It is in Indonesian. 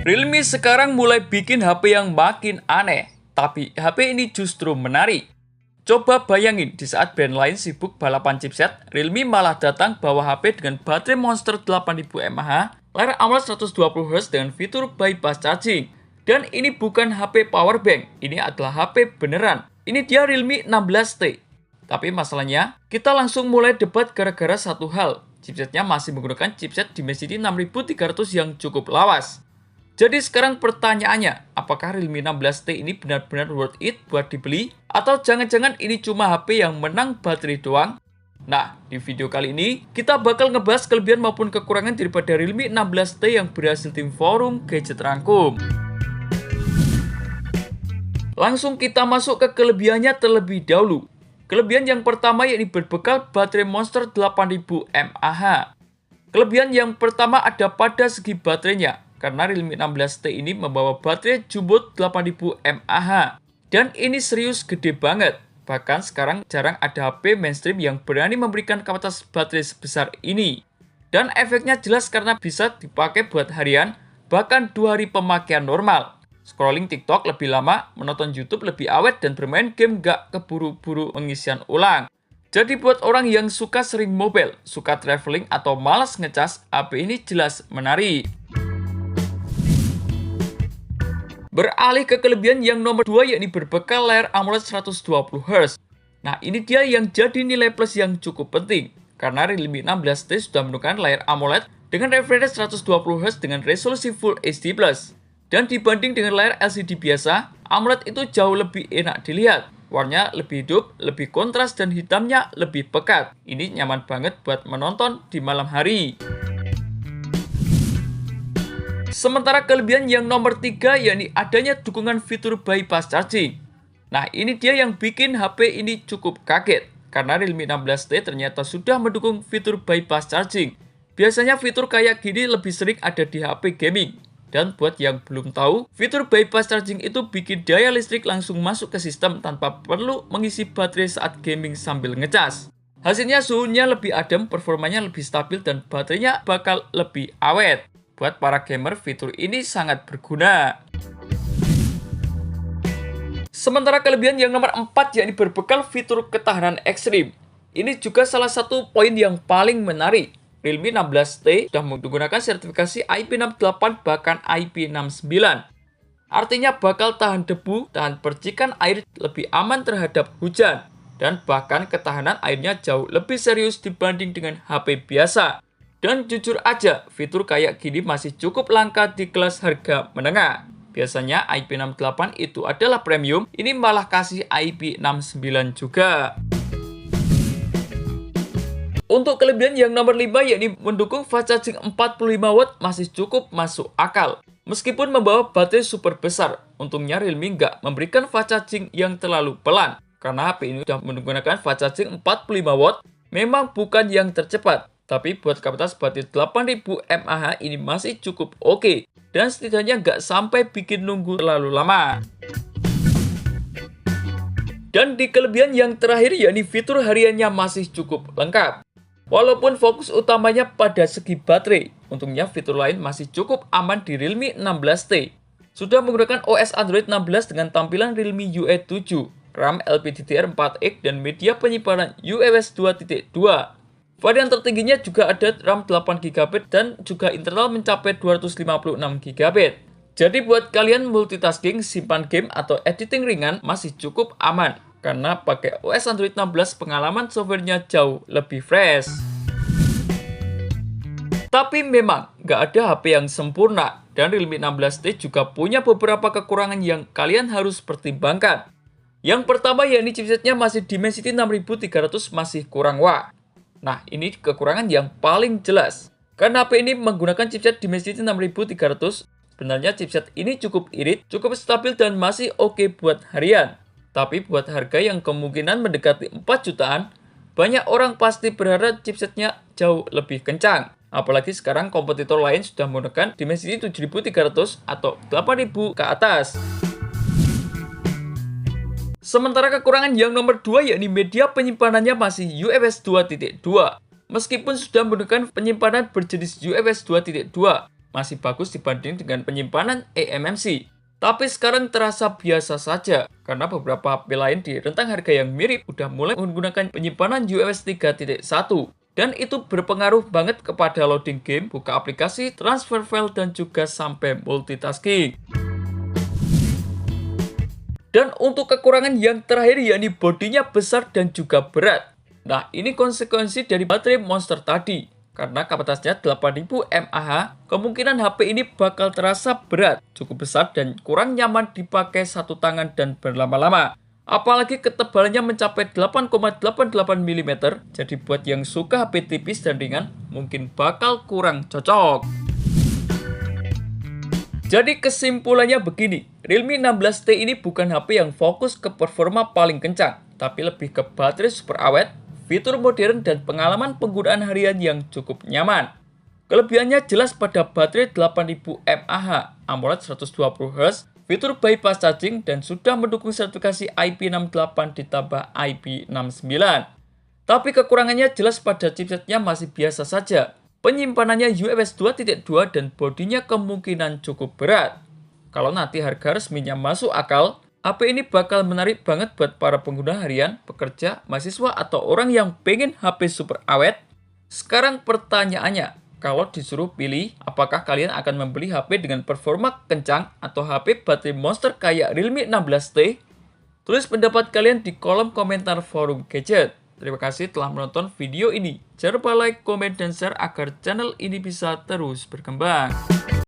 Realme sekarang mulai bikin HP yang makin aneh, tapi HP ini justru menarik. Coba bayangin, di saat brand lain sibuk balapan chipset, Realme malah datang bawa HP dengan baterai monster 8000 mAh, layar AMOLED 120Hz dengan fitur bypass charging. Dan ini bukan HP powerbank, ini adalah HP beneran. Ini dia Realme 16T. Tapi masalahnya, kita langsung mulai debat gara-gara satu hal. Chipsetnya masih menggunakan chipset Dimensity 6300 yang cukup lawas. Jadi sekarang pertanyaannya, apakah Realme 16T ini benar-benar worth it buat dibeli? Atau jangan-jangan ini cuma HP yang menang baterai doang? Nah, di video kali ini, kita bakal ngebahas kelebihan maupun kekurangan daripada Realme 16T yang berhasil tim forum gadget rangkum. Langsung kita masuk ke kelebihannya terlebih dahulu. Kelebihan yang pertama yakni berbekal baterai monster 8000 mAh. Kelebihan yang pertama ada pada segi baterainya. Karena Realme 16T ini membawa baterai jumbo 8000 mAh. Dan ini serius gede banget. Bahkan sekarang jarang ada HP mainstream yang berani memberikan kapasitas baterai sebesar ini. Dan efeknya jelas karena bisa dipakai buat harian, bahkan 2 hari pemakaian normal. Scrolling TikTok lebih lama, menonton YouTube lebih awet, dan bermain game gak keburu-buru pengisian ulang. Jadi buat orang yang suka sering mobile, suka traveling, atau malas ngecas, HP ini jelas menarik. Beralih ke kelebihan yang nomor 2 yakni berbekal layar AMOLED 120Hz. Nah, ini dia yang jadi nilai plus yang cukup penting. Karena Realme 16T sudah menggunakan layar AMOLED dengan refresh rate 120Hz dengan resolusi Full HD+. Dan dibanding dengan layar LCD biasa, AMOLED itu jauh lebih enak dilihat. Warnanya lebih hidup, lebih kontras, dan hitamnya lebih pekat. Ini nyaman banget buat menonton di malam hari. Sementara kelebihan yang nomor 3 yakni adanya dukungan fitur bypass charging. Nah, ini dia yang bikin HP ini cukup kaget. Karena Realme 16T ternyata sudah mendukung fitur bypass charging. Biasanya fitur kayak gini lebih sering ada di HP gaming. Dan buat yang belum tahu, fitur bypass charging itu bikin daya listrik langsung masuk ke sistem tanpa perlu mengisi baterai saat gaming sambil ngecas. Hasilnya suhunya lebih adem, performanya lebih stabil, dan baterainya bakal lebih awet. Buat para gamer, fitur ini sangat berguna. Sementara kelebihan yang nomor 4 yakni berbekal fitur ketahanan ekstrim. Ini juga salah satu poin yang paling menarik. Realme 16T sudah menggunakan sertifikasi IP68 bahkan IP69. Artinya bakal tahan debu, tahan percikan air, lebih aman terhadap hujan. Dan bahkan ketahanan airnya jauh lebih serius dibanding dengan HP biasa. Dan jujur aja, fitur kayak gini masih cukup langka di kelas harga menengah. Biasanya IP68 itu adalah premium, ini malah kasih IP69 juga. Untuk kelebihan yang nomor 5 yakni mendukung fast charging 45W masih cukup masuk akal. Meskipun membawa baterai super besar, untungnya Realme nggak memberikan fast charging yang terlalu pelan. Karena HP ini sudah menggunakan fast charging 45W, memang bukan yang tercepat. Tapi buat kapasitas baterai 8000 mAh ini masih cukup oke. Dan setidaknya nggak sampai bikin nunggu terlalu lama. Dan di kelebihan yang terakhir yakni fitur hariannya masih cukup lengkap. Walaupun fokus utamanya pada segi baterai, untungnya fitur lain masih cukup aman di Realme 16T. Sudah menggunakan OS Android 16 dengan tampilan Realme UI 7, RAM LPDDR4X, dan media penyimpanan UFS 2.2. Varian tertingginya juga ada RAM 8GB dan juga internal mencapai 256GB. Jadi buat kalian multitasking, simpan game, atau editing ringan masih cukup aman. Karena pakai OS Android 16 pengalaman softwarenya jauh lebih fresh. Tapi memang nggak ada HP yang sempurna. Dan Realme 16T juga punya beberapa kekurangan yang kalian harus pertimbangkan. Yang pertama yakni chipsetnya masih Dimensity 6300 masih kurang wah. Nah, ini kekurangan yang paling jelas. Karena HP ini menggunakan chipset Dimensity 6300, sebenarnya chipset ini cukup irit, cukup stabil, dan masih oke buat harian. Tapi buat harga yang kemungkinan mendekati 4 jutaan, banyak orang pasti berharap chipsetnya jauh lebih kencang. Apalagi sekarang kompetitor lain sudah menggunakan Dimensity 7300 atau 8000 ke atas. Sementara kekurangan yang nomor 2 yakni media penyimpanannya masih UFS 2.2. Meskipun sudah menggunakan penyimpanan berjenis UFS 2.2, masih bagus dibanding dengan penyimpanan eMMC. Tapi sekarang terasa biasa saja, karena beberapa HP lain di rentang harga yang mirip udah mulai menggunakan penyimpanan UFS 3.1. Dan itu berpengaruh banget kepada loading game, buka aplikasi, transfer file, dan juga sampai multitasking. Dan untuk kekurangan yang terakhir yakni bodinya besar dan juga berat. Nah, ini konsekuensi dari baterai monster tadi. Karena kapasitasnya 8000 mAh, kemungkinan HP ini bakal terasa berat, cukup besar dan kurang nyaman dipakai satu tangan dan berlama-lama. Apalagi ketebalannya mencapai 8,88 mm, jadi buat yang suka HP tipis dan ringan, mungkin bakal kurang cocok. Jadi kesimpulannya begini, Realme 16T ini bukan HP yang fokus ke performa paling kencang, tapi lebih ke baterai super awet, fitur modern, dan pengalaman penggunaan harian yang cukup nyaman. Kelebihannya jelas pada baterai 8000 mAh, AMOLED 120Hz, fitur bypass charging, dan sudah mendukung sertifikasi IP68 ditambah IP69. Tapi kekurangannya jelas pada chipsetnya masih biasa saja. Penyimpanannya UFS 2.2 dan bodinya kemungkinan cukup berat. Kalau nanti harga resminya masuk akal, HP ini bakal menarik banget buat para pengguna harian, pekerja, mahasiswa, atau orang yang pengen HP super awet. Sekarang pertanyaannya, kalau disuruh pilih, apakah kalian akan membeli HP dengan performa kencang atau HP baterai monster kayak Realme 16T? Tulis pendapat kalian di kolom komentar forum gadget. Terima kasih telah menonton video ini. Jangan lupa like, komen, dan share agar channel ini bisa terus berkembang.